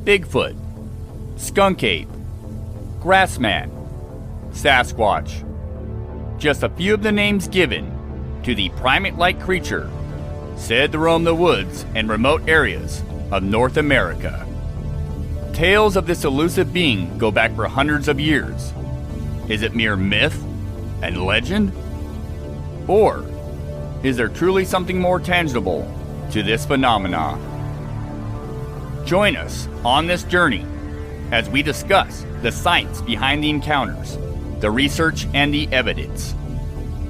Bigfoot, skunk ape, grassman, Sasquatch. Just a few of the names given to the primate-like creature said to roam the woods and remote areas of North America. Tales of this elusive being go back for hundreds of years. Is it mere myth and legend? Or is there truly something more tangible to this phenomena? Join us on this journey as we discuss the science behind the encounters, the research, and the evidence,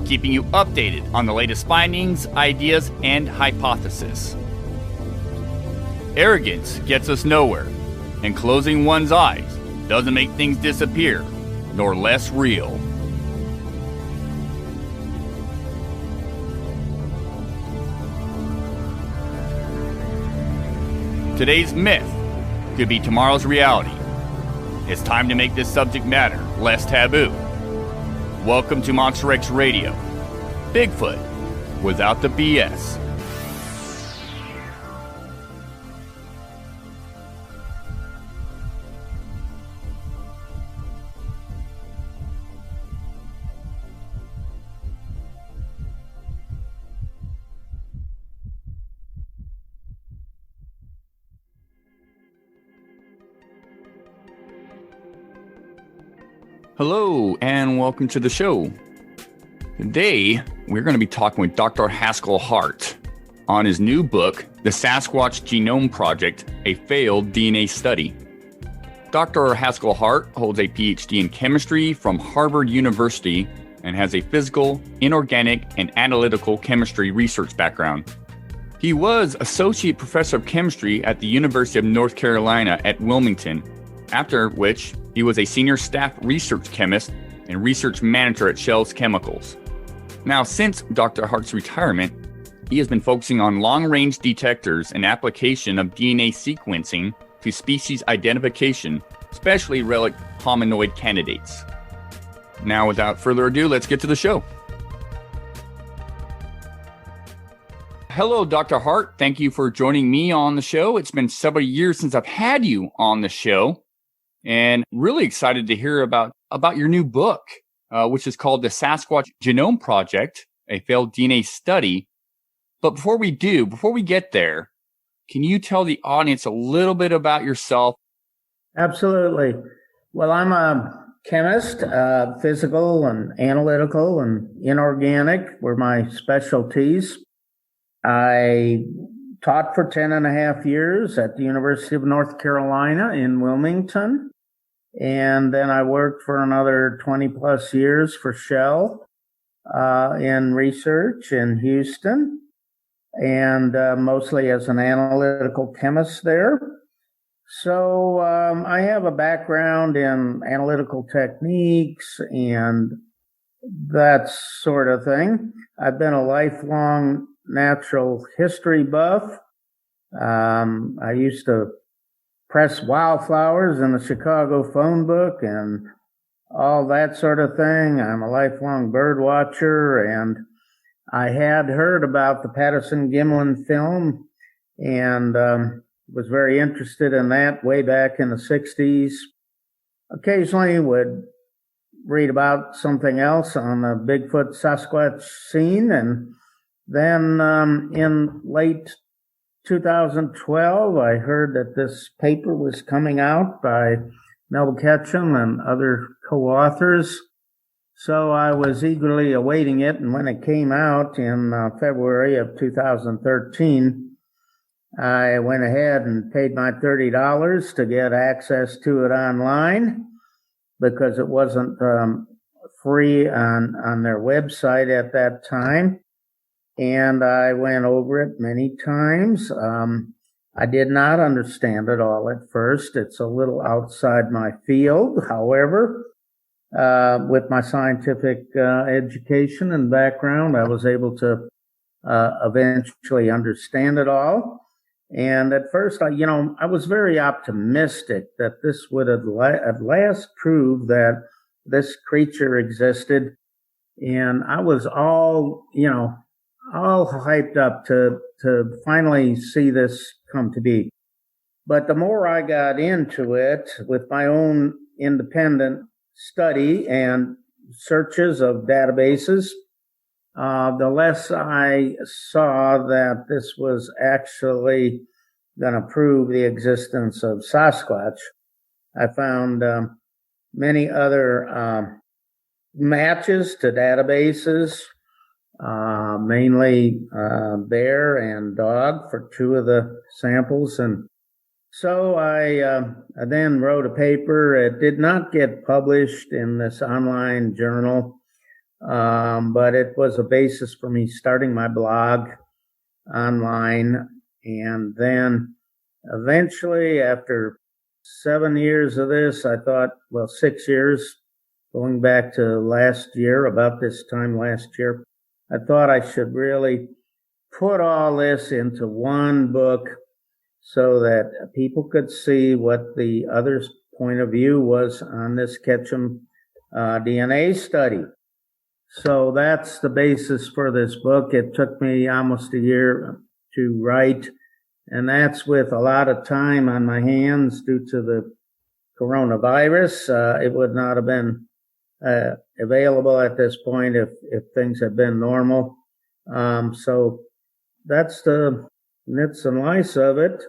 keeping you updated on the latest findings, ideas, and hypotheses. Arrogance gets us nowhere, and closing one's eyes doesn't make things disappear, nor less real. Today's myth could be tomorrow's reality. It's time to make this subject matter less taboo. Welcome to Monster X Radio, Bigfoot without the BS. Hello, and welcome to the show. Today, we're going to be talking with Dr. Haskell Hart on his new book, The Sasquatch Genome Project, a Failed DNA Study. Dr. Haskell Hart holds a PhD in chemistry from Harvard University and has a physical, inorganic, and analytical chemistry research background. He was Associate Professor of Chemistry at the University of North Carolina at Wilmington, after which he was a senior staff research chemist and research manager at Shell's Chemicals. Now, since Dr. Hart's retirement, he has been focusing on long-range detectors and application of DNA sequencing to species identification, especially relict hominoid candidates. Now, without further ado, let's get to the show. Hello, Dr. Hart. Thank you for joining me on the show. It's been several years since I've had you on the show. And really excited to hear about your new book, which is called The Sasquatch Genome Project, a Failed DNA Study. But before we get there, can you tell the audience a little bit about yourself? Absolutely. Well, I'm a chemist. Physical and analytical and inorganic were my specialties. I taught for 10 and a half years at the University of North Carolina in Wilmington. And then I worked for another 20 plus years for Shell in research in Houston, and mostly as an analytical chemist there. So I have a background in analytical techniques and that sort of thing. I've been a lifelong natural history buff. I used to press wildflowers in the Chicago phone book and all that sort of thing. I'm a lifelong bird watcher, and I had heard about the Patterson-Gimlin film and was very interested in that way back in the 60s. Occasionally would read about something else on the Bigfoot Sasquatch scene, and then in late 2012, I heard that this paper was coming out by Mel Ketchum and other co-authors. So I was eagerly awaiting it, and when it came out in February of 2013, I went ahead and paid my $30 to get access to it online because it wasn't free on their website at that time. And I went over it many times. I did not understand it all at first. It's a little outside my field. However, with my scientific education and background, I was able to eventually understand it all. And at first, I was very optimistic that this would at last prove that this creature existed. And I was all hyped up to finally see this come to be. But the more I got into it with my own independent study and searches of databases, the less I saw that this was actually going to prove the existence of Sasquatch. I found many other matches to databases, mainly bear and dog for two of the samples. And so I then wrote a paper. It did not get published in this online journal, but it was a basis for me starting my blog online. And then eventually, after 7 years of this, I thought, well, 6 years, going back to last year, about this time last year, I thought I should really put all this into one book so that people could see what the other's point of view was on this Ketchum DNA study. So that's the basis for this book. It took me almost a year to write, and that's with a lot of time on my hands due to the coronavirus. It would not have been available at this point if things had been normal. So that's the nits and lights of it.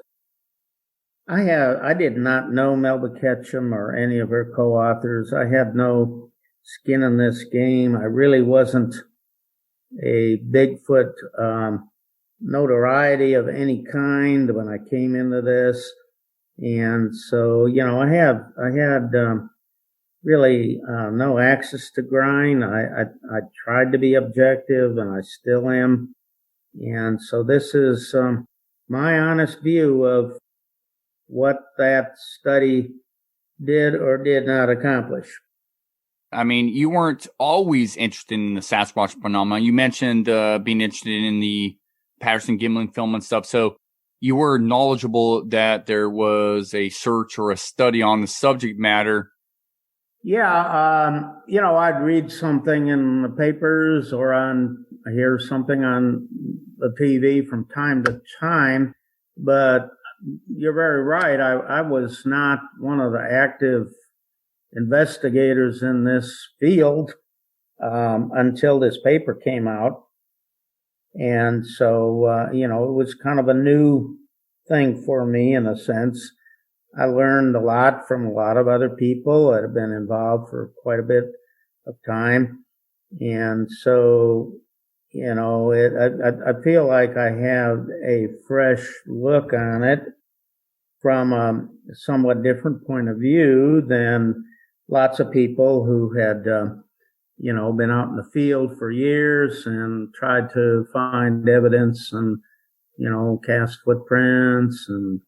I did not know Melba Ketchum or any of her co-authors. I had no skin in this game. I really wasn't a Bigfoot notoriety of any kind when I came into this. And so, I had really no axis to grind. I tried to be objective, and I still am. And so this is my honest view of what that study did or did not accomplish. I mean, you weren't always interested in the Sasquatch phenomenon. You mentioned being interested in the Patterson-Gimlin film and stuff. So you were knowledgeable that there was a search or a study on the subject matter. Yeah, I'd read something in the papers or I hear something on the TV from time to time, but you're very right. I was not one of the active investigators in this field until this paper came out. And so, it was kind of a new thing for me in a sense. I learned a lot from a lot of other people that have been involved for quite a bit of time. And so, I feel like I have a fresh look on it from a somewhat different point of view than lots of people who had, been out in the field for years and tried to find evidence and, cast footprints and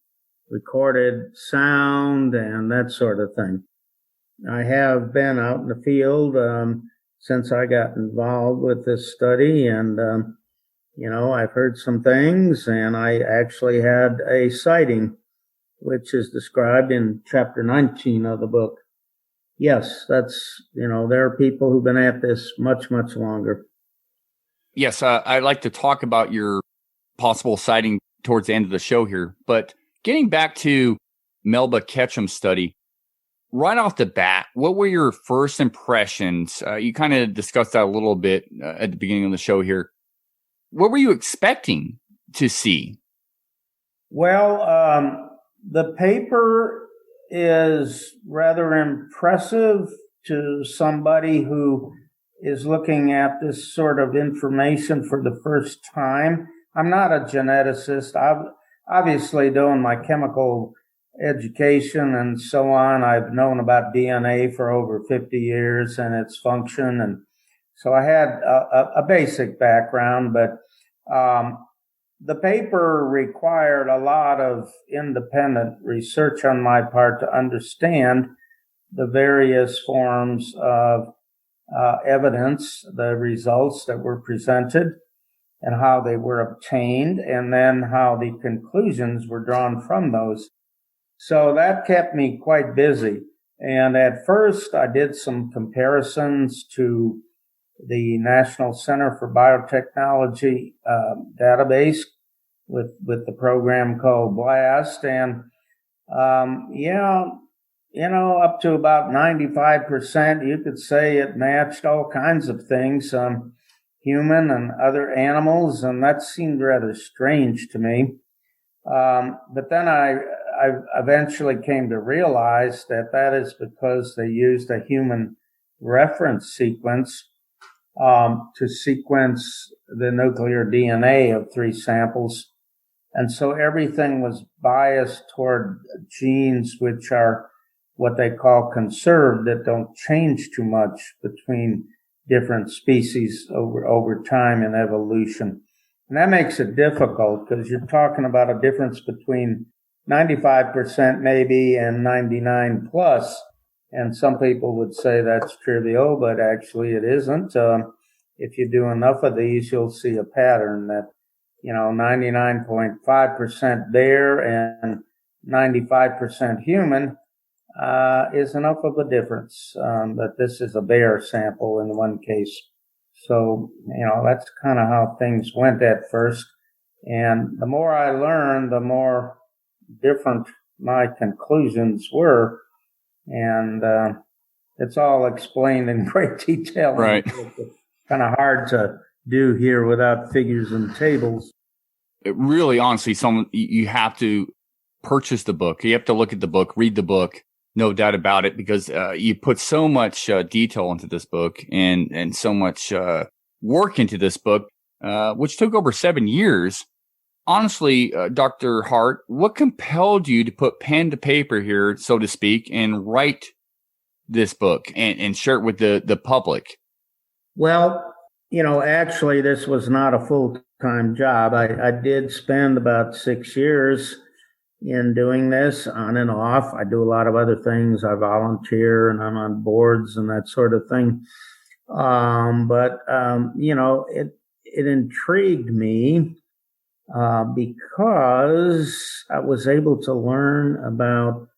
recorded sound and that sort of thing. I have been out in the field since I got involved with this study, and I've heard some things, and I actually had a sighting, which is described in chapter 19 of the book. Yes, that's, there are people who've been at this much, much longer. Yes, I'd like to talk about your possible sighting towards the end of the show here, but getting back to Melba Ketchum's study, right off the bat, what were your first impressions? You kind of discussed that a little bit at the beginning of the show here. What were you expecting to see? Well, the paper is rather impressive to somebody who is looking at this sort of information for the first time. I'm not a geneticist. Obviously, doing my chemical education and so on, I've known about DNA for over 50 years and its function. And so I had a basic background, but the paper required a lot of independent research on my part to understand the various forms of evidence, the results that were presented, and how they were obtained, and then how the conclusions were drawn from those. So that kept me quite busy. And at first, I did some comparisons to the National Center for Biotechnology database with the program called BLAST. And Yeah, up to about 95%, you could say it matched all kinds of things, human and other animals, and that seemed rather strange to me. But then I eventually came to realize that is because they used a human reference sequence to sequence the nuclear DNA of 3 samples. And so everything was biased toward genes which are what they call conserved, that don't change too much between different species over time in evolution. And that makes it difficult because you're talking about a difference between 95% maybe and 99 plus. And some people would say that's trivial, but actually it isn't. If you do enough of these, you'll see a pattern that 99.5% there and 95% human is enough of a difference that this is a bare sample in one case. So, that's kind of how things went at first. And the more I learned, the more different my conclusions were. And it's all explained in great detail. Right. It's kind of hard to do here without figures and tables. It really, honestly, you have to purchase the book. You have to look at the book, read the book, no doubt about it, because you put so much detail into this book and so much work into this book, which took over 7 years. Honestly, Dr. Hart, what compelled you to put pen to paper here, so to speak, and write this book and share it with the public? Well, actually, this was not a full-time job. I did spend about 6 years in doing this on and off. I do a lot of other things. I volunteer and I'm on boards and that sort of thing. But it intrigued me because I was able to learn about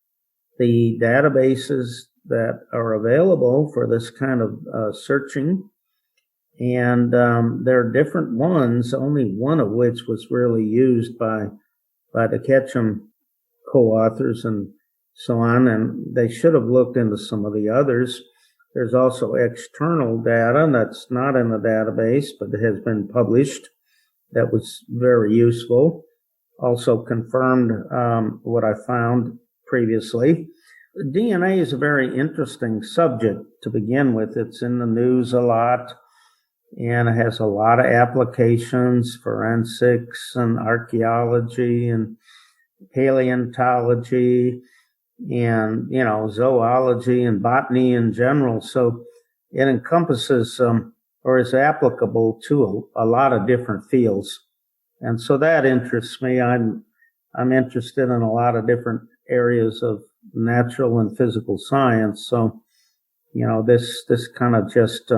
the databases that are available for this kind of searching. And there are different ones, only one of which was really used by the Ketchum co-authors and so on, and they should have looked into some of the others. There's also external data that's not in the database, but it has been published. That was very useful. Also confirmed what I found previously. DNA is a very interesting subject to begin with. It's in the news a lot, and it has a lot of applications, forensics and archaeology and paleontology and, zoology and botany in general. So it encompasses or is applicable to a lot of different fields. And so that interests me. I'm interested in a lot of different areas of natural and physical science. So, this kind of just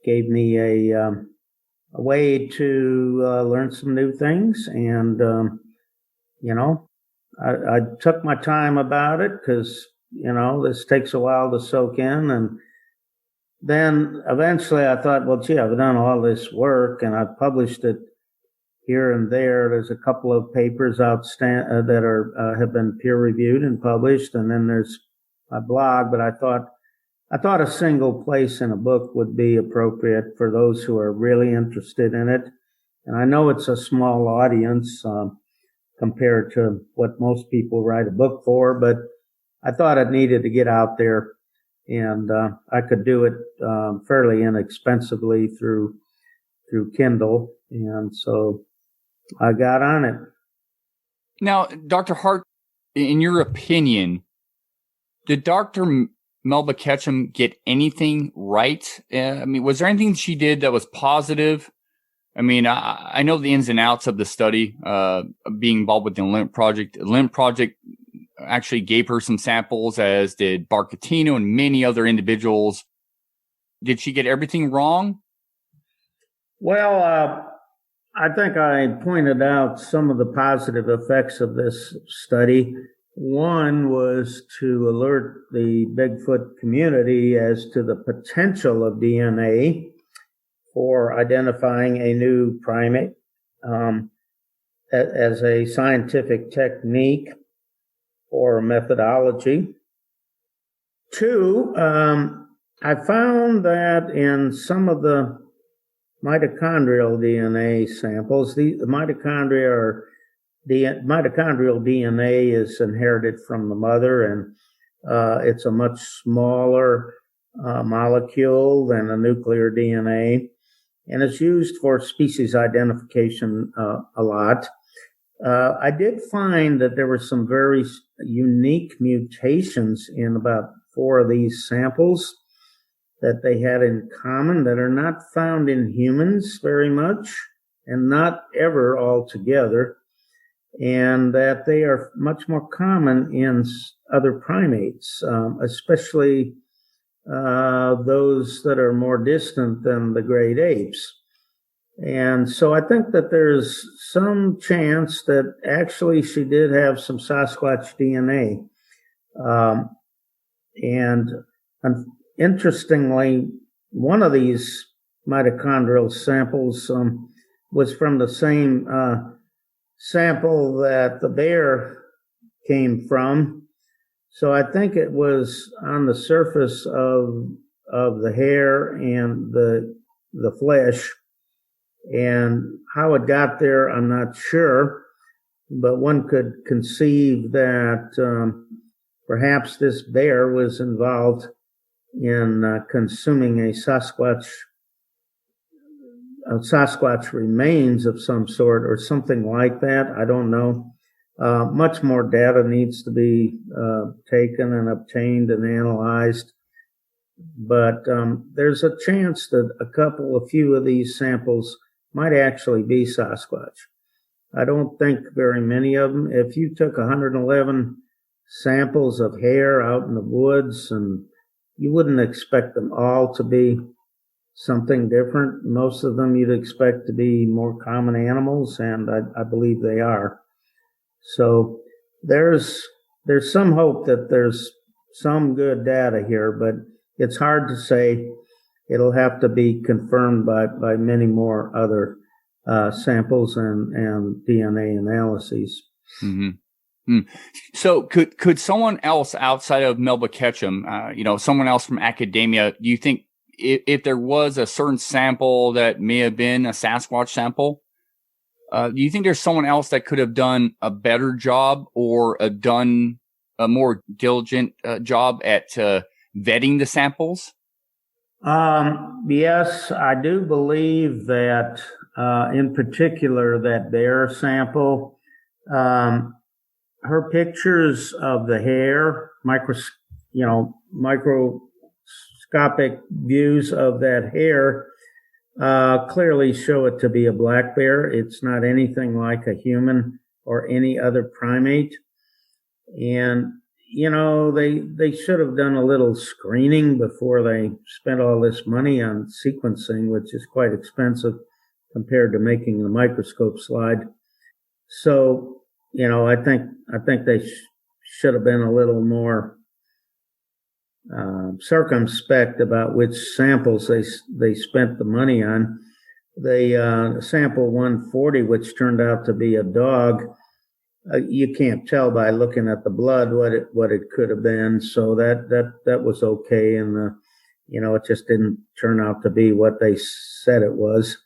gave me a way to learn some new things. And, I took my time about it because, this takes a while to soak in. And then eventually I thought, well, gee, I've done all this work and I've published it here and there. There's a couple of papers that have been peer reviewed and published. And then there's my blog, but I thought a single place in a book would be appropriate for those who are really interested in it. And I know it's a small audience compared to what most people write a book for, but I thought it needed to get out there, and I could do it fairly inexpensively through Kindle, and so I got on it. Now, Dr. Hart, in your opinion, did Dr. Melba Ketchum get anything right? Was there anything she did that was positive? I know the ins and outs of the study, being involved with the LIMP project. The LIMP project actually gave her some samples, as did Barcatino and many other individuals. Did she get everything wrong? Well, I think I pointed out some of the positive effects of this study. One was to alert the Bigfoot community as to the potential of DNA for identifying a new primate as a scientific technique. for methodology. Two, I found that in some of the mitochondrial DNA samples, the mitochondrial DNA is inherited from the mother, and it's a much smaller molecule than the nuclear DNA, and it's used for species identification a lot. I did find that there were some very unique mutations in about 4 of these samples that they had in common that are not found in humans very much and not ever altogether, and that they are much more common in other primates, especially those that are more distant than the great apes. And so I think that there's some chance that actually she did have some Sasquatch DNA. And interestingly, one of these mitochondrial samples was from the same sample that the bear came from. So I think it was on the surface of the hair and the flesh. And how it got there, I'm not sure, but one could conceive that perhaps this bear was involved in consuming a Sasquatch remains of some sort or something like that. I don't know. Much more data needs to be taken and obtained and analyzed. But there's a chance that a few of these samples might actually be Sasquatch. I don't think very many of them. If you took 111 samples of hair out in the woods, and you wouldn't expect them all to be something different. Most of them you'd expect to be more common animals, and I believe they are. So there's some hope that there's some good data here, but it's hard to say. It'll have to be confirmed by many more other samples and DNA analyses. Mm-hmm. Mm. So could someone else outside of Melba Ketchum, someone else from academia, do you think if there was a certain sample that may have been a Sasquatch sample, do you think there's someone else that could have done a better job or done a more diligent job at vetting the samples? Yes, I do believe that, in particular, that bear sample, her pictures of the hair, microscopic views of that hair, clearly show it to be a black bear. It's not anything like a human or any other primate. And they should have done a little screening before they spent all this money on sequencing, which is quite expensive compared to making the microscope slide. So, I think they should have been a little more circumspect about which samples they spent the money on. Sample 140, which turned out to be a dog, you can't tell by looking at the blood what it could have been. So that was okay, and it just didn't turn out to be what they said it was.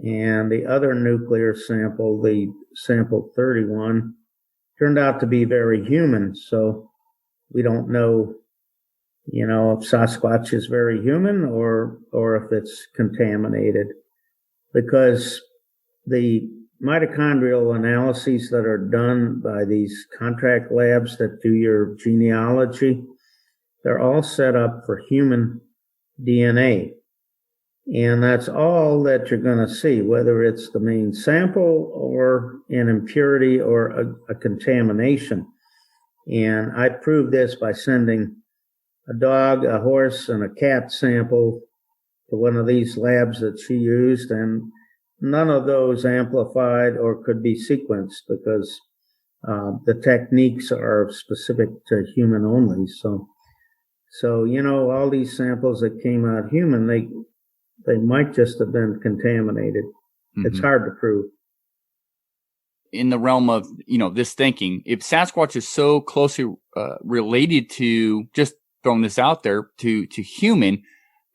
And the other nuclear sample, the sample 31, turned out to be very human. So we don't know, if Sasquatch is very human or if it's contaminated, because the mitochondrial analyses that are done by these contract labs that do your genealogy, they're all set up for human DNA. And that's all that you're going to see, whether it's the main sample or an impurity or a contamination. And I proved this by sending a dog, a horse, and a cat sample to one of these labs that she used, and none of those amplified or could be sequenced because the techniques are specific to human only. So all these samples that came out human, they might just have been contaminated. Mm-hmm. It's hard to prove. in the realm of, this thinking, if Sasquatch is so closely related to, just throwing this out there, to human,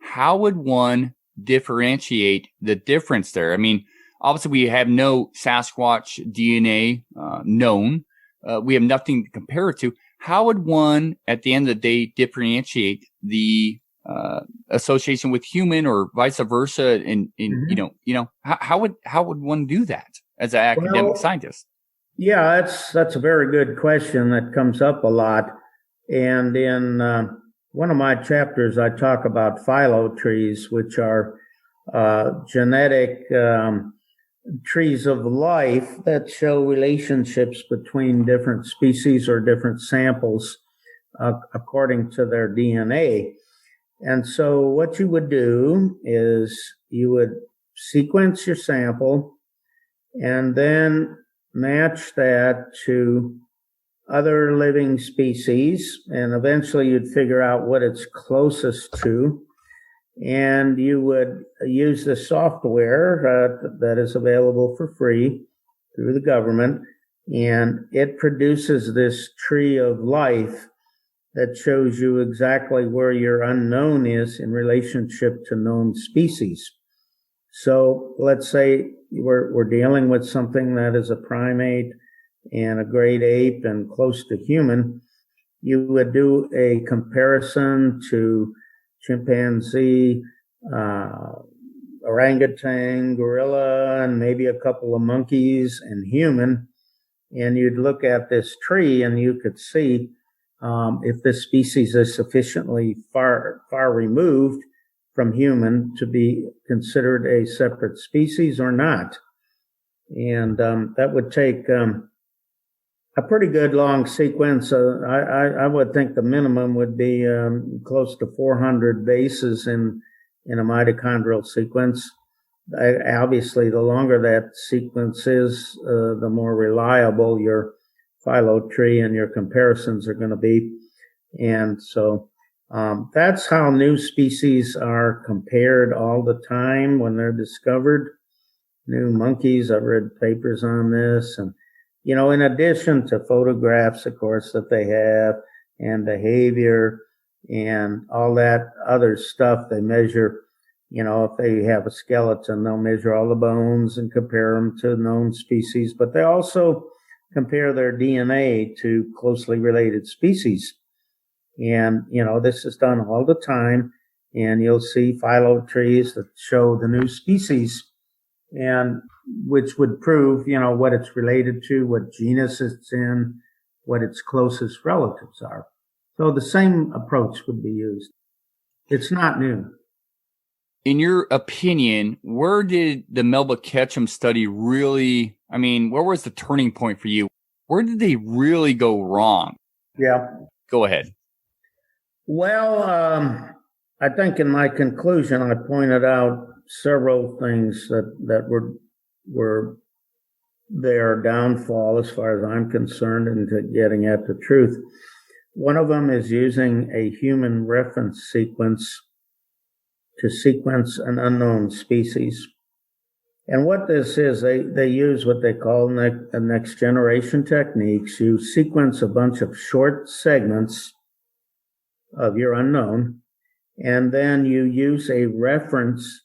how would one differentiate the difference there? I mean, obviously we have no Sasquatch DNA known. We have nothing to compare it to. How would one, at the end of the day, differentiate the association with human or vice versa? And how would one do that as an academic scientist? Yeah, that's a very good question that comes up a lot. And in one of my chapters, I talk about phylotrees, which are genetic trees of life that show relationships between different species or different samples according to their DNA. And so what you would do is you would sequence your sample and then match that to other living species, and eventually you'd figure out what it's closest to. And you would use the software that is available for free through the government, and it produces this tree of life that shows you exactly where your unknown is in relationship to known species. So let's say we're dealing with something that is a primate and a great ape and close to human. You would do a comparison to chimpanzee, orangutan, gorilla, and maybe a couple of monkeys and human. And you'd look at this tree and you could see if this species is sufficiently far removed from human to be considered a separate species or not. And that would take a pretty good long sequence. I would think the minimum would be close to 400 bases in a mitochondrial sequence. Obviously, the longer that sequence is, the more reliable your phylotree and your comparisons are going to be. And so that's how new species are compared all the time when they're discovered. New monkeys, I've read papers on this. And, in addition to photographs, of course, that they have and behavior and all that other stuff, they measure, if they have a skeleton, they'll measure all the bones and compare them to known species. But they also compare their DNA to closely related species. And, this is done all the time. And you'll see phylotrees that show the new species, and which would prove, what it's related to, what genus it's in, what its closest relatives are. So the same approach would be used. It's not new. In your opinion, where did the Melba Ketchum study really, where was the turning point for you? Where did they really go wrong? Yeah. Go ahead. Well, I think in my conclusion, I pointed out several things that were their downfall as far as I'm concerned into getting at the truth. One of them is using a human reference sequence to sequence an unknown species. And what this is, they use what they call next generation techniques. You sequence a bunch of short segments of your unknown, and then you use a reference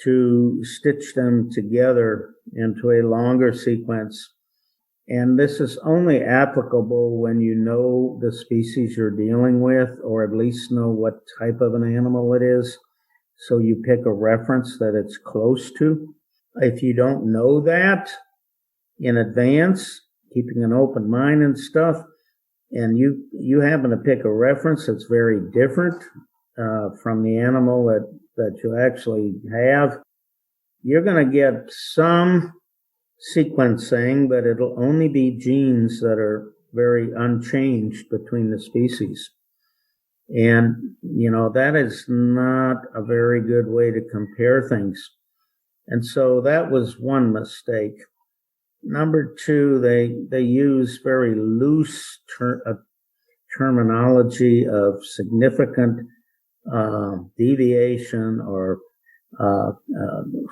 to stitch them together into a longer sequence. And this is only applicable when you know the species you're dealing with, or at least know what type of an animal it is. So you pick a reference that it's close to. If you don't know that in advance, keeping an open mind and stuff, and you happen to pick a reference that's very different from the animal that you actually have, you're going to get some sequencing, but it'll only be genes that are very unchanged between the species. And, that is not a very good way to compare things. And so that was one mistake. Number two, they use very loose terminology of significant deviation or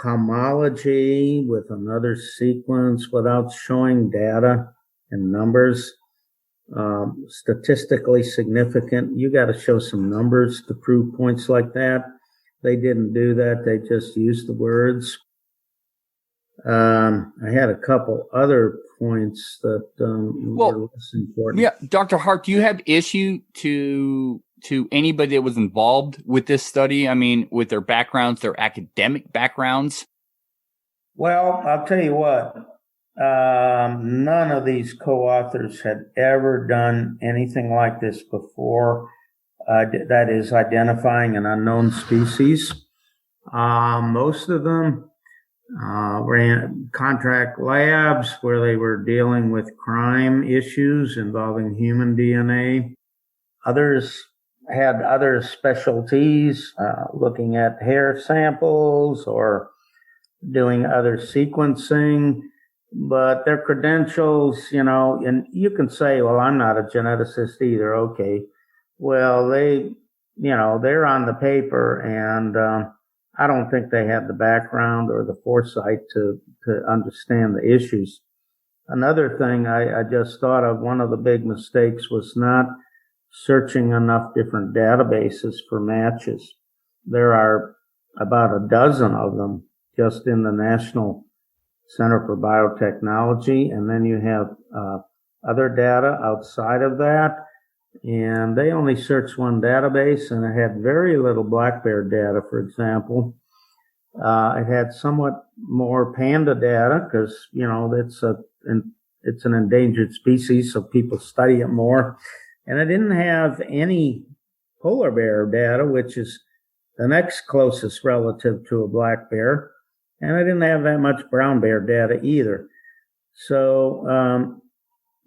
homology with another sequence without showing data and numbers. Statistically significant. You got to show some numbers to prove points like that. They didn't do that. They just used the words. I had a couple other points that were less important. Yeah, Dr. Hart, do you have issue to anybody that was involved with this study? I mean, with their backgrounds, their academic backgrounds? Well, I'll tell you what. None of these co-authors had ever done anything like this before. That is identifying an unknown species. Most of them ran contract labs where they were dealing with crime issues involving human DNA. Others had other specialties, looking at hair samples or doing other sequencing. But their credentials, and you can say, well, I'm not a geneticist either. Okay. Well, they're on the paper, and I don't think they had the background or the foresight to understand the issues. Another thing I just thought of, one of the big mistakes was not searching enough different databases for matches. There are about a dozen of them just in the National Center for Biotechnology, and then you have other data outside of that, and they only searched one database, and it had very little black bear data, for example. It had somewhat more panda data because, it's an endangered species, so people study it more. And it didn't have any polar bear data, which is the next closest relative to a black bear. And I didn't have that much brown bear data either. So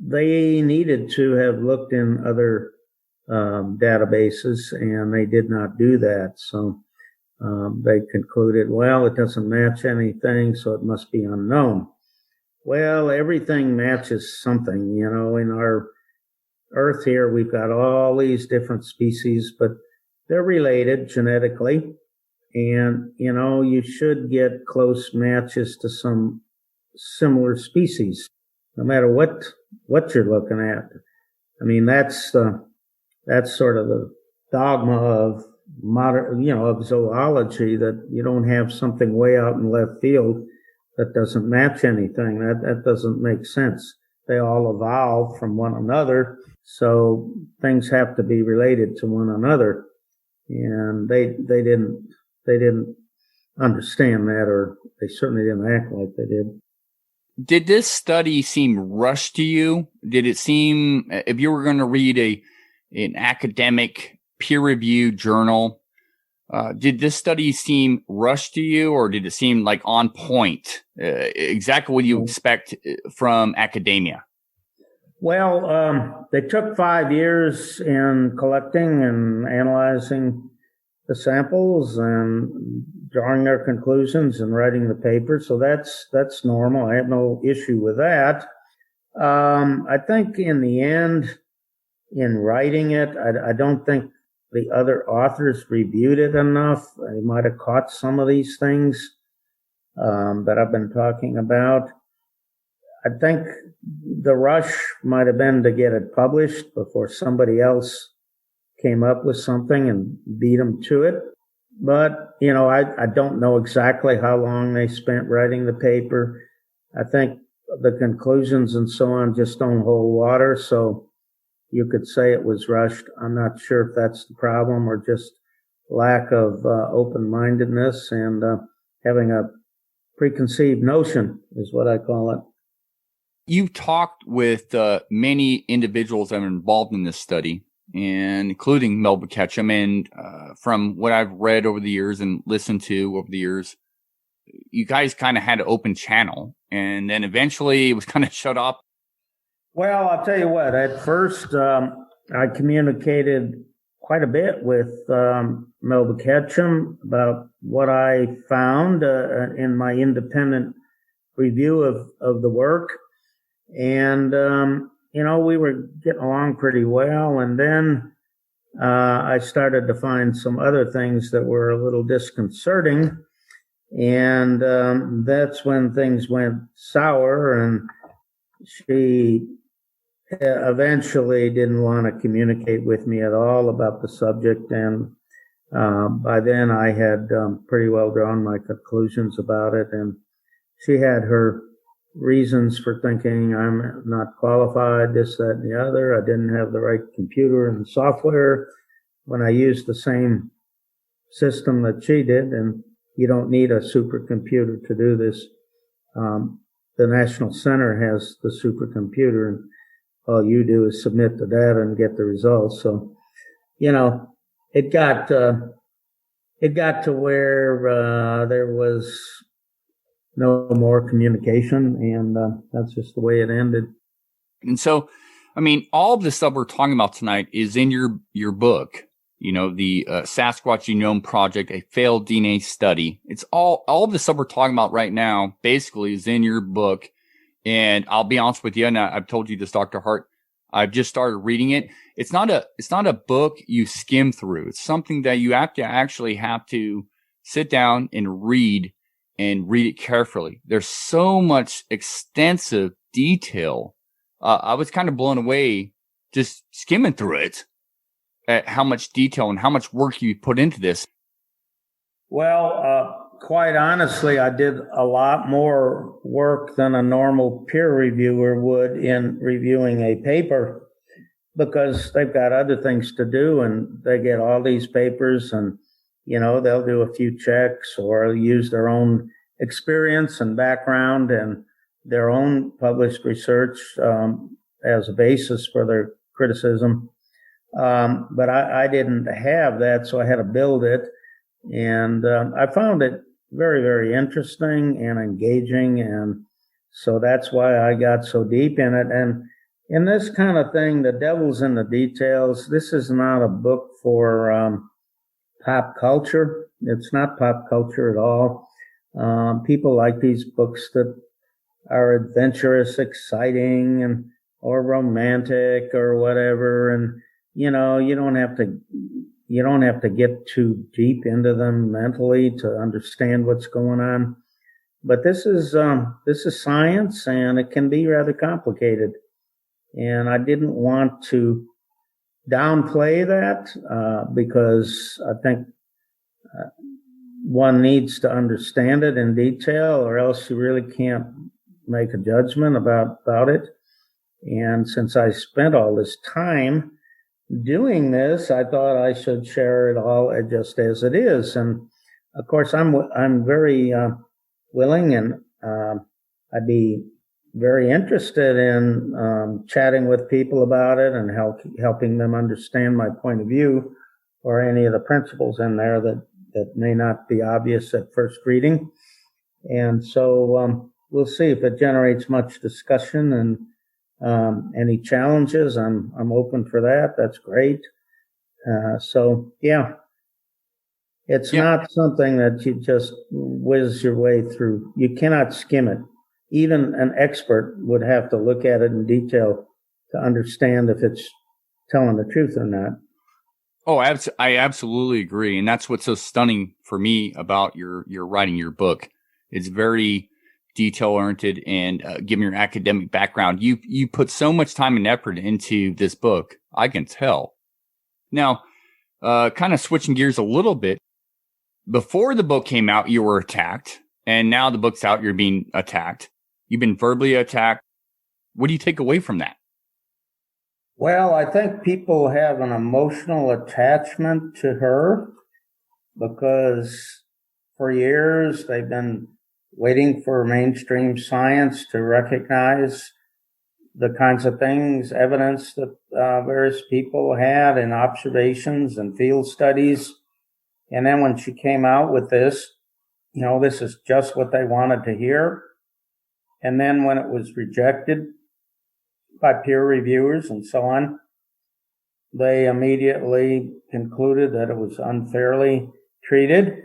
they needed to have looked in other databases, and they did not do that. So they concluded, well, it doesn't match anything, so it must be unknown. Well, everything matches something. In our Earth here, we've got all these different species, but they're related genetically. And, you should get close matches to some similar species, no matter what you're looking at. I mean, that's sort of the dogma of of zoology, that you don't have something way out in left field that doesn't match anything. That doesn't make sense. They all evolve from one another, so things have to be related to one another. And they didn't understand that, or they certainly didn't act like they did. Did this study seem rushed to you? Did it seem, if you were going to read an academic peer-reviewed journal, did this study seem rushed to you, or did it seem like on point, exactly what you expect from academia? Well, they took 5 years in collecting and analyzing the samples and drawing their conclusions and writing the paper. So that's normal. I have no issue with that. I think in the end, in writing it, I don't think the other authors reviewed it enough. They might have caught some of these things that I've been talking about. I think the rush might have been to get it published before somebody else came up with something and beat them to it. But, I don't know exactly how long they spent writing the paper. I think the conclusions and so on just don't hold water. So you could say it was rushed. I'm not sure if that's the problem or just lack of open-mindedness and having a preconceived notion is what I call it. You've talked with many individuals that are involved in this study, and including Melba Ketchum. And from what I've read over the years and listened to over the years, you guys kind of had an open channel, and then eventually it was kind of shut off. Well, I'll tell you what, at first I communicated quite a bit with Melba Ketchum about what I found in my independent review of the work. And, we were getting along pretty well. And then I started to find some other things that were a little disconcerting. And that's when things went sour, and she eventually didn't want to communicate with me at all about the subject. And by then I had pretty well drawn my conclusions about it. And she had her reasons for thinking I'm not qualified, this, that, and the other. I didn't have the right computer and software when I used the same system that she did. And you don't need a supercomputer to do this. The National Center has the supercomputer, and all you do is submit the data and get the results. So, it got to where there was no more communication, and that's just the way it ended. And so, all of the stuff we're talking about tonight is in your book. The Sasquatch Genome Project, a failed DNA study. It's all of the stuff we're talking about right now basically is in your book. And I'll be honest with you, and I've told you this, Dr. Hart, I've just started reading it. It's not a book you skim through. It's something that you actually have to sit down and read it carefully. There's so much extensive detail. I was kind of blown away just skimming through it at how much detail and how much work you put into this. Well, quite honestly, I did a lot more work than a normal peer reviewer would in reviewing a paper, because they've got other things to do, and they get all these papers, and they'll do a few checks or use their own experience and background and their own published research as a basis for their criticism. But I didn't have that, so I had to build it. And I found it very, very interesting and engaging. And so that's why I got so deep in it. And in this kind of thing, the devil's in the details. This is not a book for pop culture. It's not pop culture at all. People like these books that are adventurous, exciting, or romantic or whatever. And you don't have to get too deep into them mentally to understand what's going on. But this is science, and it can be rather complicated. And I didn't want to downplay that because I think one needs to understand it in detail, or else you really can't make a judgment about it. And since I spent all this time doing this, I thought I should share it all just as it is. And of course, I'm very willing, and I'd be very interested in chatting with people about it and helping them understand my point of view, or any of the principles in there that may not be obvious at first reading. And so we'll see if it generates much discussion, and any challenges, I'm open for that. That's great. So yeah, it's not something that you just whiz your way through. You cannot skim it. Even an expert would have to look at it in detail to understand if it's telling the truth or not. Oh, I absolutely agree. And that's what's so stunning for me about your writing your book. It's very detail-oriented, and given your academic background, you put so much time and effort into this book. I can tell. Now, kind of switching gears a little bit, before the book came out, you were attacked, and now the book's out, you're being attacked. You've been verbally attacked. What do you take away from that? Well, I think people have an emotional attachment to her because for years they've been waiting for mainstream science to recognize the kinds of things, evidence that various people had in observations and field studies. And then when she came out with this, this is just what they wanted to hear. And then when it was rejected by peer reviewers and so on, they immediately concluded that it was unfairly treated.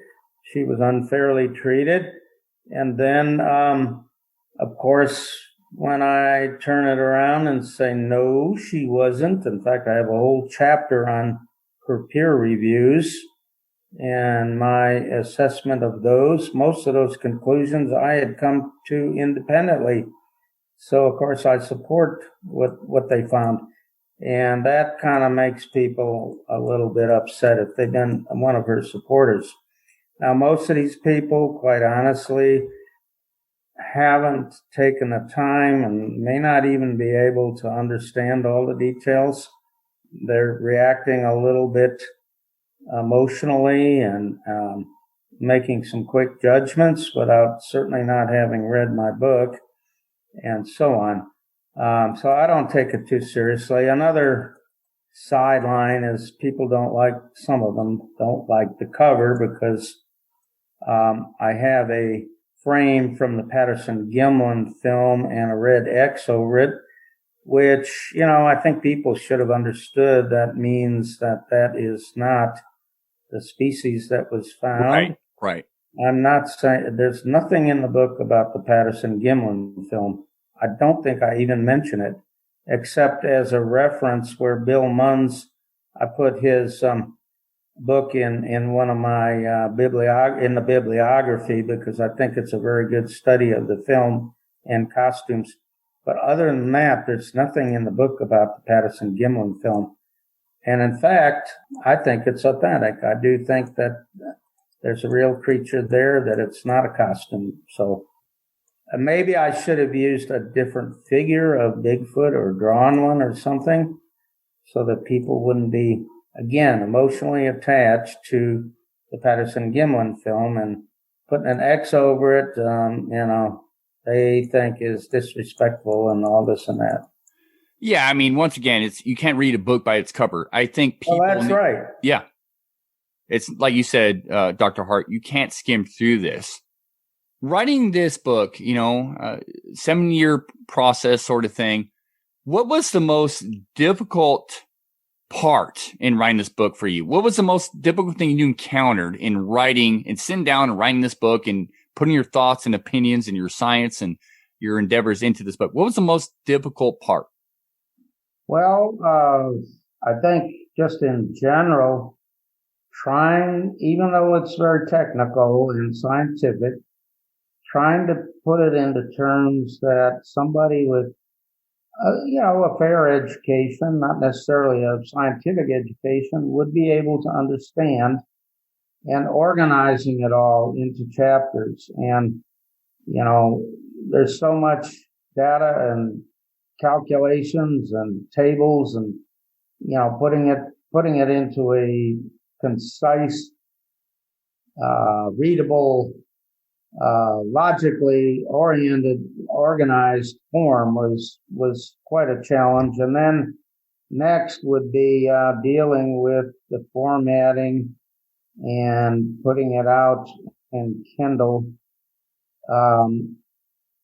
She was unfairly treated. And then, of course, when I turn it around and say, no, she wasn't. In fact, I have a whole chapter on her peer reviews. and my assessment of those. Most of those conclusions I had come to independently. So, of course, I support what they found. And that kind of makes people a little bit upset if they've been one of her supporters. Now, most of these people, quite honestly, haven't taken the time and may not even be able to understand all the details. They're reacting a little bit emotionally and making some quick judgments without certainly not having read my book and so on. So I don't take it too seriously. Another sideline is some of them don't like the cover because I have a frame from the Patterson-Gimlin film and a red X over it, which, I think people should have understood that means that is not the species that was found. Right. I'm not saying there's nothing in the book about the Patterson-Gimlin film. I don't think I even mention it, except as a reference where Bill Munns, I put his book in one of my in the bibliography because I think it's a very good study of the film and costumes. But other than that, there's nothing in the book about the Patterson-Gimlin film. And in fact, I think it's authentic. I do think that there's a real creature there, that it's not a costume. So maybe I should have used a different figure of Bigfoot or drawn one or something so that people wouldn't be, again, emotionally attached to the Patterson-Gimlin film, and putting an X over it, they think is disrespectful and all this and that. Yeah, I mean, once again, you can't read a book by its cover. I think people. Well, that's right. Yeah. It's like you said, Dr. Hart, you can't skim through this. Writing this book, 7-year process sort of thing. What was the most difficult part in writing this book for you? What was the most difficult thing you encountered in writing and sitting down and writing this book and putting your thoughts and opinions and your science and your endeavors into this book? What was the most difficult part? Well, I think just in general, trying, even though it's very technical and scientific, trying to put it into terms that somebody with, a fair education, not necessarily a scientific education, would be able to understand, and organizing it all into chapters. And, there's so much data and calculations and tables and, putting it into a concise, readable, logically oriented, organized form was quite a challenge. And then next would be dealing with the formatting and putting it out in Kindle,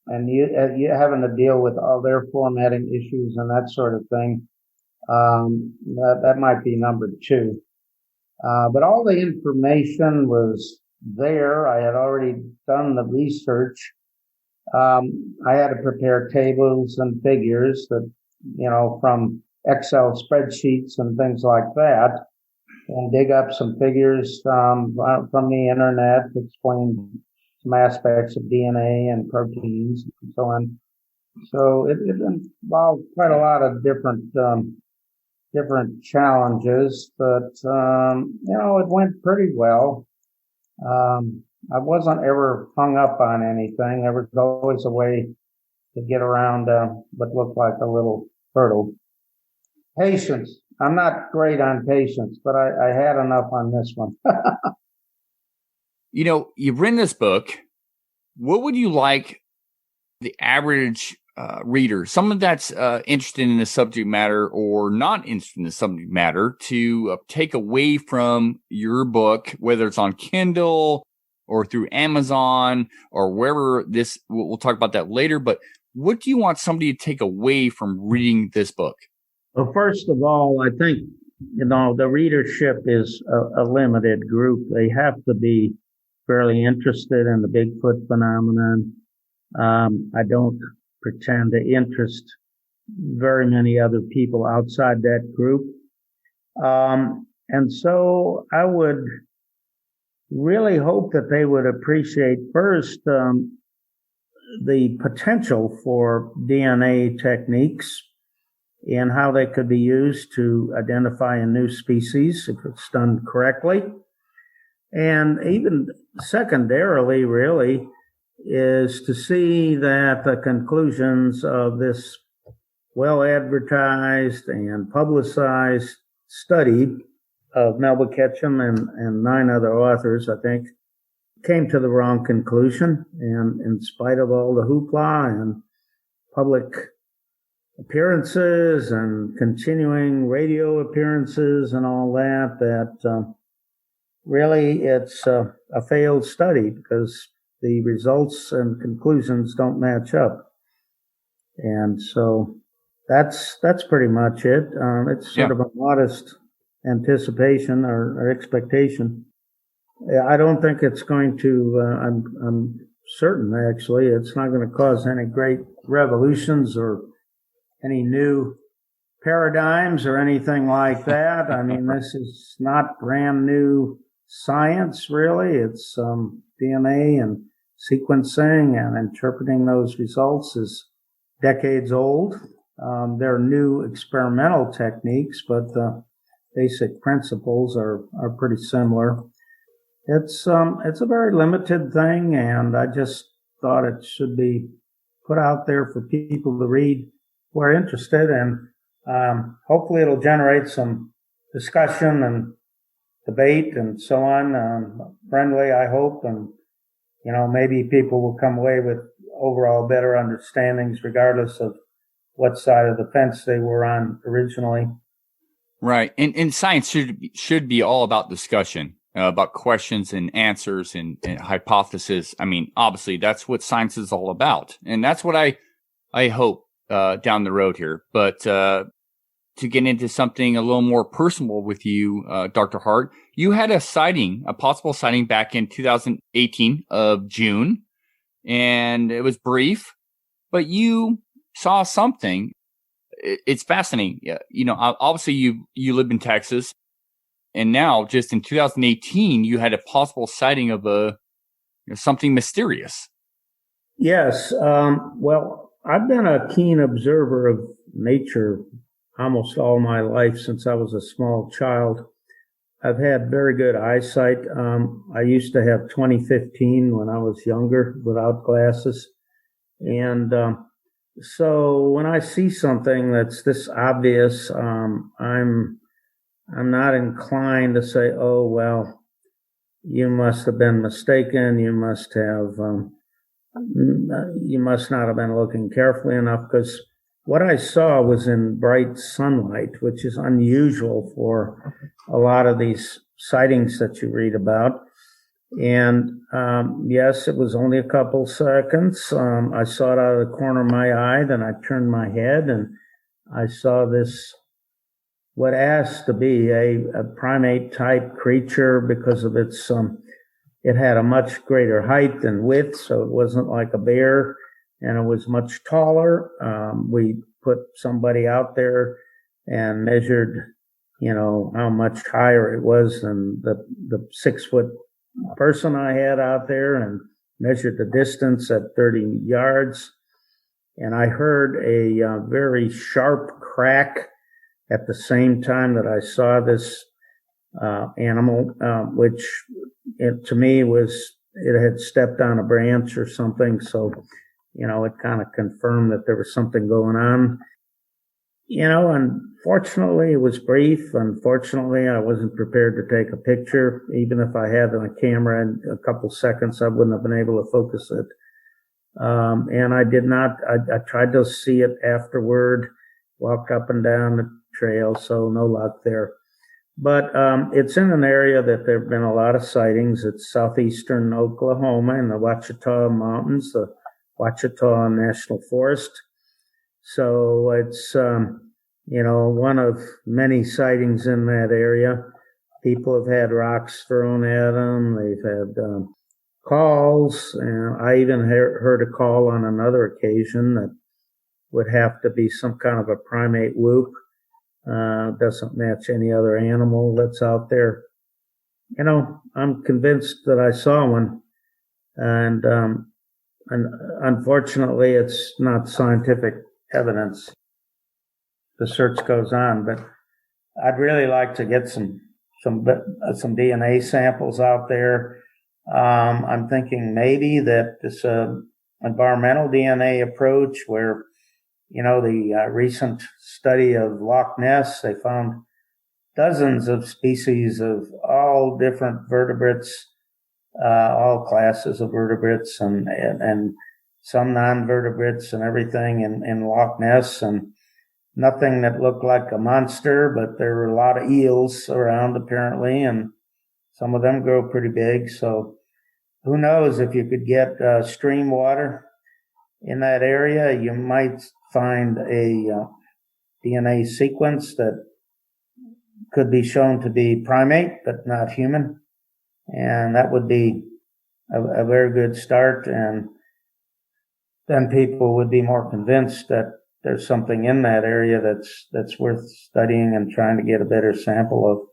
and you having to deal with all their formatting issues and that sort of thing. That might be number 2. But all the information was there. I had already done the research. I had to prepare tables and figures that, from Excel spreadsheets and things like that, and dig up some figures from the internet to explain some aspects of DNA and proteins and so on. So it involved quite a lot of different challenges, but it went pretty well. I wasn't ever hung up on anything. There was always a way to get around what looked like a little hurdle. Patience. I'm not great on patience, but I had enough on this one. You've written this book. What would you like the average reader, someone that's interested in the subject matter or not interested in the subject matter, to take away from your book, whether it's on Kindle or through Amazon or wherever this, we'll talk about that later, but what do you want somebody to take away from reading this book? Well, first of all, I think, the readership is a limited group. They have to be fairly interested in the Bigfoot phenomenon. I don't pretend to interest very many other people outside that group. And so I would really hope that they would appreciate first the potential for DNA techniques and how they could be used to identify a new species if it's done correctly. And even secondarily, really, is to see that the conclusions of this well advertised and publicized study of Melba Ketchum and 9 other authors, I think, came to the wrong conclusion. And in spite of all the hoopla and public appearances and continuing radio appearances and all that really it's a failed study because the results and conclusions don't match up. And so that's pretty much it. It's sort of a modest anticipation or expectation. I don't think it's going to, I'm certain actually, it's not going to cause any great revolutions or any new paradigms or anything like that. I mean, this is not brand new science, really. It's DNA and sequencing and interpreting those results is decades old. There are new experimental techniques, but the basic principles are pretty similar. It's a very limited thing, and I just thought it should be put out there for people to read who are interested, and hopefully it'll generate some discussion and debate and so on, friendly, I hope, and maybe people will come away with overall better understandings regardless of what side of the fence they were on originally. Right. And science should be all about discussion, about questions and answers and hypothesis. I mean, obviously that's what science is all about. And that's what I hope down the road here. But to get into something a little more personal with you, Dr. Hart, you had a possible sighting back in 2018 of June, and it was brief, but you saw something. It's fascinating. Obviously you live in Texas, and now just in 2018, you had a possible sighting of something mysterious. Yes. Well, I've been a keen observer of nature almost all my life since I was a small child. I've had very good eyesight. I used to have 20/15 when I was younger without glasses. And so when I see something that's this obvious, I'm not inclined to say, oh, well, you must have been mistaken. You must not have been looking carefully enough, because what I saw was in bright sunlight, which is unusual for a lot of these sightings that you read about. And yes, it was only a couple seconds. I saw it out of the corner of my eye. Then I turned my head and I saw this, what has to be a primate type creature because of its, it had a much greater height and width, so it wasn't like a bear, and it was much taller. We put somebody out there and measured, how much higher it was than the 6-foot person I had out there, and measured the distance at 30 yards. And I heard a very sharp crack at the same time that I saw this animal, which to me it had stepped on a branch or something. So, it kind of confirmed that there was something going on. Unfortunately, it was brief. Unfortunately, I wasn't prepared to take a picture. Even if I had my camera in a couple seconds, I wouldn't have been able to focus it. And I did not. I tried to see it afterward, walked up and down the trail, so no luck there. But it's in an area that there have been a lot of sightings. It's southeastern Oklahoma in the Ouachita Mountains, the Ouachita National Forest. So it's, one of many sightings in that area. People have had rocks thrown at them. They've had calls, and I even heard a call on another occasion that would have to be some kind of a primate whoop. Doesn't match any other animal that's out there. I'm convinced that I saw one, and unfortunately, it's not scientific evidence. The search goes on, but I'd really like to get some DNA samples out there. I'm thinking maybe that this environmental DNA approach, where the recent study of Loch Ness, they found dozens of species of all different vertebrates, all classes of vertebrates, and some non-vertebrates and everything in Loch Ness, and nothing that looked like a monster, but there were a lot of eels around apparently, and some of them grow pretty big. So who knows, if you could get stream water in that area, you might find a DNA sequence that could be shown to be primate, but not human. And that would be a very good start. And then people would be more convinced that there's something in that area that's worth studying and trying to get a better sample of.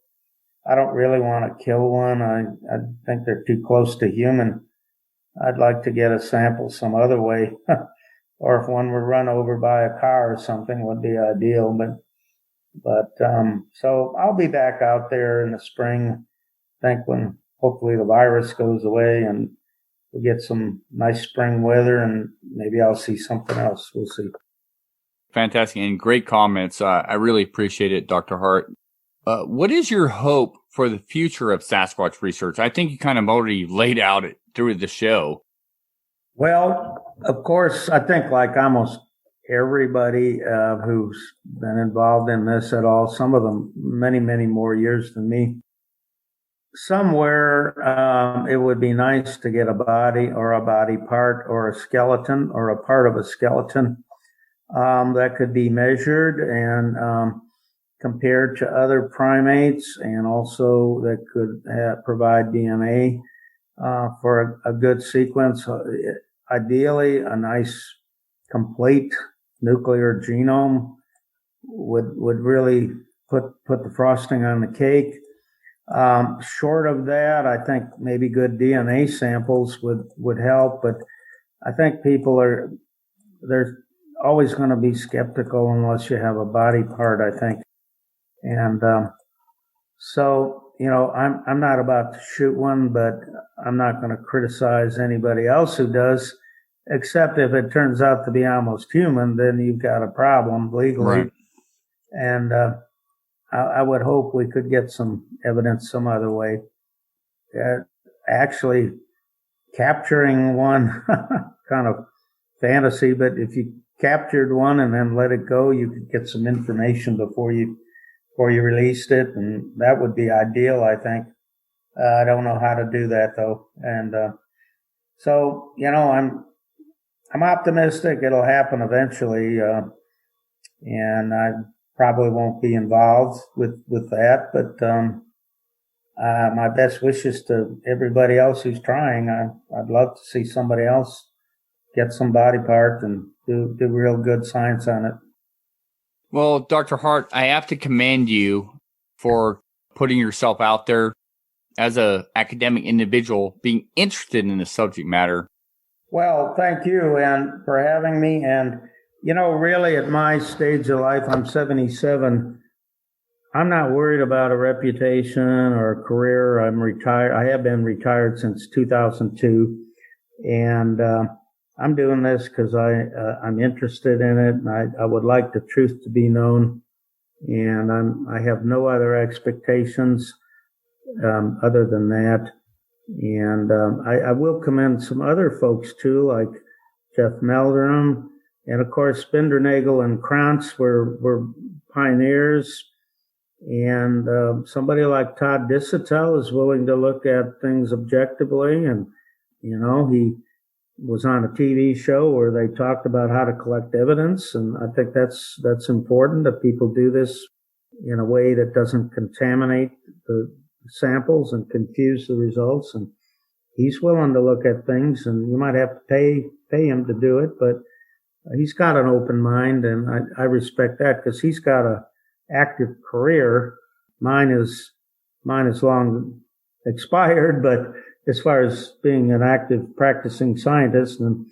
I don't really want to kill one. I think they're too close to human. I'd like to get a sample some other way. Or if one were run over by a car or something would be ideal. So I'll be back out there in the spring, I think, when hopefully the virus goes away and we'll get some nice spring weather, and maybe I'll see something else. We'll see. Fantastic and great comments. I really appreciate it, Dr. Hart. What is your hope for the future of Sasquatch research? I think you kind of already laid out it through the show. Well, of course, I think like almost everybody who's been involved in this at all, some of them many, many more years than me, somewhere it would be nice to get a body or a body part or a skeleton or a part of a skeleton that could be measured and compared to other primates, and also that could provide DNA for a good sequence. Ideally, a nice complete nuclear genome would really put the frosting on the cake. Short of that, I think maybe good DNA samples would help, but I think they're always going to be skeptical unless you have a body part, I think. And so, I'm not about to shoot one, but I'm not going to criticize anybody else who does, except if it turns out to be almost human, then you've got a problem legally. Right. And I would hope we could get some evidence some other way. Actually, capturing one, kind of fantasy, but if you captured one and then let it go, you could get some information before you released it, and that would be ideal, I think. I don't know how to do that though, and so I'm optimistic it'll happen eventually, and I probably won't be involved with that, but my best wishes to everybody else who's trying. I'd love to see somebody else get some body part and do real good science on it. Well, Dr. Hart, I have to commend you for putting yourself out there as an academic individual, being interested in the subject matter. Well, thank you and for having me. And, really at my stage of life, I'm 77. I'm not worried about a reputation or a career. I'm retired. I have been retired since 2002. And I'm doing this because I'm interested in it, and I would like the truth to be known, and I have no other expectations other than that. And I will commend some other folks too, like Jeff Meldrum, and of course Spindernagel and Krantz were pioneers. And somebody like Todd Disotell is willing to look at things objectively, and he was on a TV show where they talked about how to collect evidence, and I think that's important that people do this in a way that doesn't contaminate the samples and confuse the results. And he's willing to look at things, and you might have to pay him to do it, but he's got an open mind, and I respect that because he's got a active career. Mine is long expired, but as far as being an active practicing scientist, and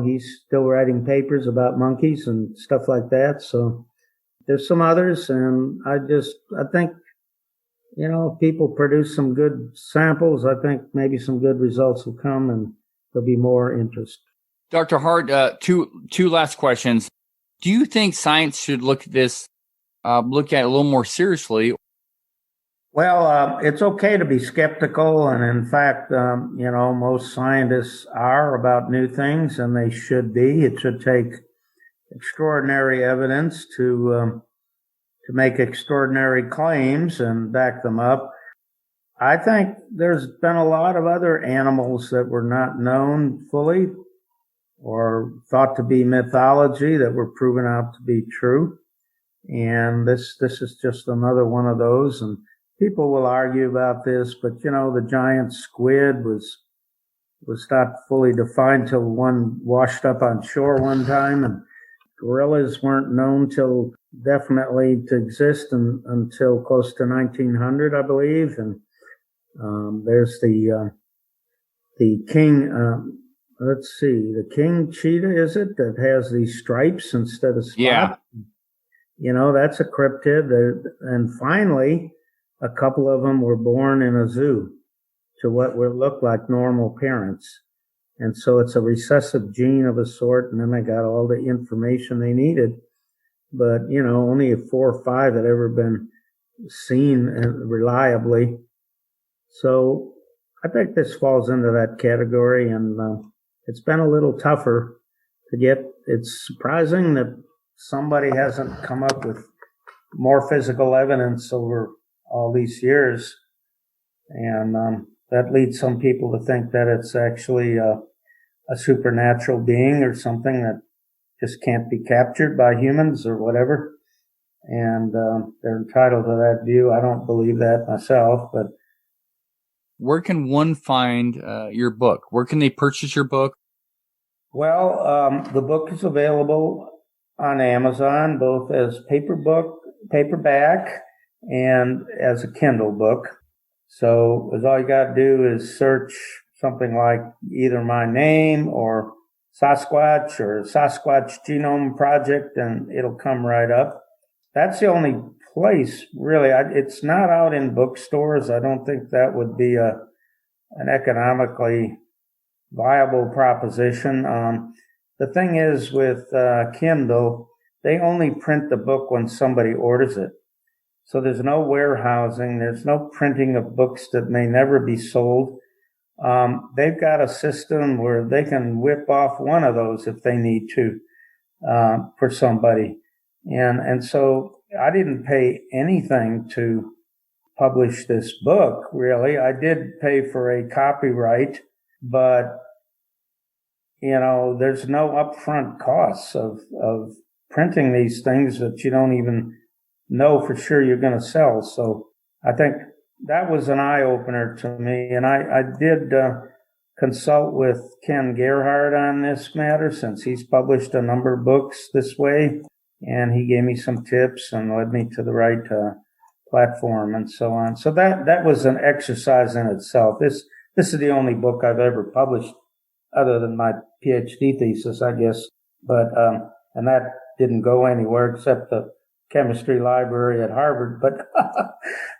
he's still writing papers about monkeys and stuff like that. So there's some others, and I think, if people produce some good samples, I think maybe some good results will come and there'll be more interest. Dr. Hart, two last questions. Do you think science should look at it a little more seriously? Well, it's okay to be skeptical. And in fact, most scientists are about new things, and they should be. It should take extraordinary evidence to make extraordinary claims and back them up. I think there's been a lot of other animals that were not known fully or thought to be mythology that were proven out to be true. And this is just another one of those. And people will argue about this, but the giant squid was not fully defined till one washed up on shore one time, and gorillas weren't known till definitely to exist until close to 1900, I believe. And there's the king. Let's see, the king cheetah, is it, that has these stripes instead of spots? Yeah. That's a cryptid. And finally, a couple of them were born in a zoo to what would look like normal parents. And so it's a recessive gene of a sort, and then they got all the information they needed. But, only 4 or 5 had ever been seen reliably. So I think this falls into that category, and it's been a little tougher to get. It's surprising that somebody hasn't come up with more physical evidence over all these years. And that leads some people to think that it's actually a supernatural being or something that just can't be captured by humans or whatever. And they're entitled to that view. I don't believe that myself, but. Where can one find your book? Where can they purchase your book? Well, the book is available on Amazon, both as paperback, and as a Kindle book. So all you got to do is search something like either my name or Sasquatch or Sasquatch Genome Project, and it'll come right up. That's the only place, really. It's not out in bookstores. I don't think that would be an economically viable proposition. The thing is with Kindle, they only print the book when somebody orders it. So there's no warehousing. There's no printing of books that may never be sold. They've got a system where they can whip off one of those if they need to for somebody. And so I didn't pay anything to publish this book, really. I did pay for a copyright, but, there's no upfront costs of printing these things that you don't even know for sure you're going to sell. So I think that was an eye-opener to me. And I did consult with Ken Gerhardt on this matter, since he's published a number of books this way. And he gave me some tips and led me to the right platform and so on. So that was an exercise in itself. This is the only book I've ever published other than my PhD thesis, I guess. But and that didn't go anywhere except the chemistry library at Harvard. But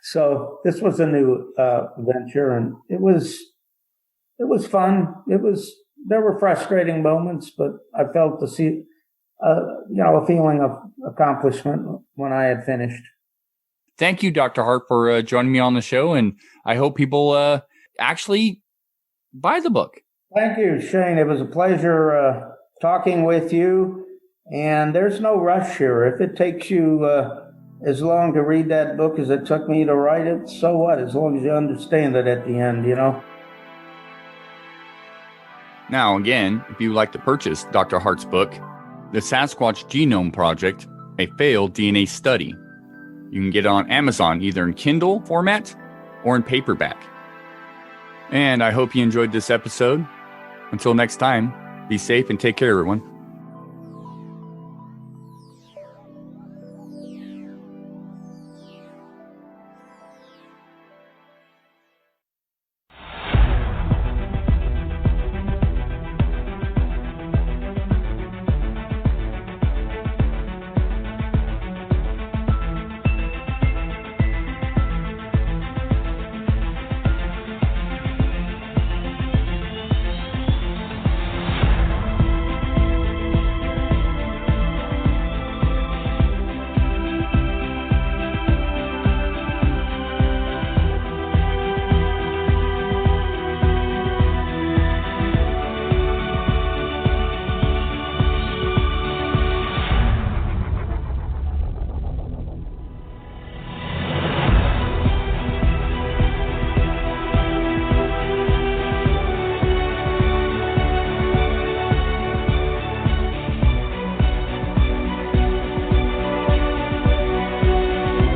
so this was a new venture, and it was fun. There were frustrating moments, but I felt a feeling of accomplishment when I had finished. Thank you, Dr. Hart, for joining me on the show, and I hope people actually buy the book. Thank you, Shane. It was a pleasure talking with you, and there's no rush here. If it takes you as long to read that book as it took me to write it, so what? As long as you understand it at the end, Now, again, if you'd like to purchase Dr. Hart's book, The Sasquatch Genome Project, A Failed DNA Study, you can get it on Amazon, either in Kindle format or in paperback. And I hope you enjoyed this episode. Until next time, be safe and take care, everyone.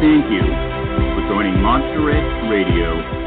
thank you for joining Monster Radio